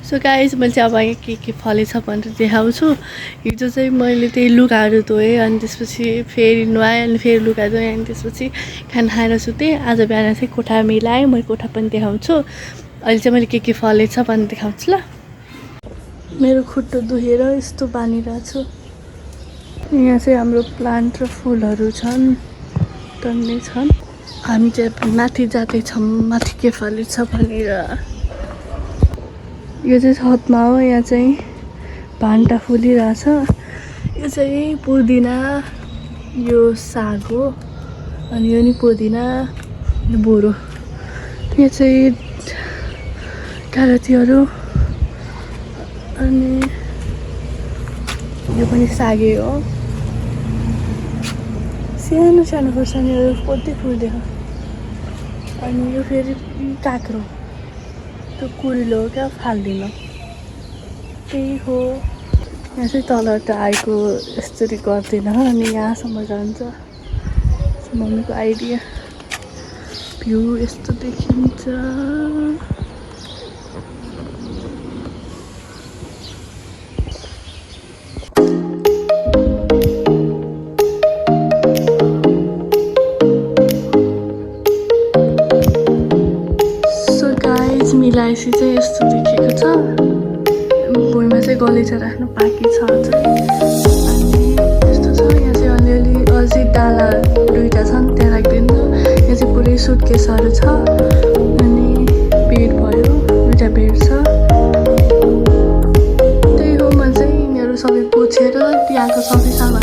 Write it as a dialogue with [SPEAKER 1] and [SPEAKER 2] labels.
[SPEAKER 1] So guys मैले चाहिँ अब के फलेछ भनेर देखाउँछु। हिजो चाहिँ मैले त्यही लुगाहरू धोएँ अनि त्यसपछि फेरि नुहाएँ अनि फेरि लुगा धोएँ अनि त्यसपछि खाना खाएर सुतेँ। आज बिहान चाहिँ कोठा मिलाएँ, मैले कोठा पनि देखाउँछु। अहिले चाहिँ मैले के फलेछ भनेर देखाउँछु ल। मेरो खुट्टा दुखेर यस्तो बानिरहेको छु। यहाँ चाहिँ हाम्रो प्लान्ट र फुलहरू छन्, टन्नै छन्। हामी चाहिँ माथि जाँदैछौँ, माथि के फलेछ भनेर। यो चाहिँ छतमा हो, यहाँ चाहिँ भान्टा फुलिरहेछ। यो चाहिँ पुदिना, यो साग हो अनि यो नि पुदिना, यो बोरो। यो चाहिँ कालोतीहरू अनि यो पनि सागे हो सानो सानो खुर्सानीहरू कति फुल्दै छ अनि यो फेरि काँक्रो त्यो कुरिलो हो क्या फाल्दिन त्यही हो यहाँ चाहिँ तल आएको यसरी गर्दैन अनि यहाँसम्म जान्छ मम्मीको आइडिया भ्यू यस्तो देखिन्छ मिलाएपछि चाहिँ यस्तो देखेको छ भुइँमा चाहिँ गलैँचा राख्नु बाँकी छ अझै अनि यस्तो छ यहाँ चाहिँ अलिअलि अझै डाला दुईवटा छन् त्यहाँ राखिदिनु यहाँ चाहिँ पुरै सुटकेसहरू छ अनि बेड भयो दुईवटा बेड छ त्यही हो म चाहिँ यिनीहरू सबै पोछेर त्यहाँको सबै सामान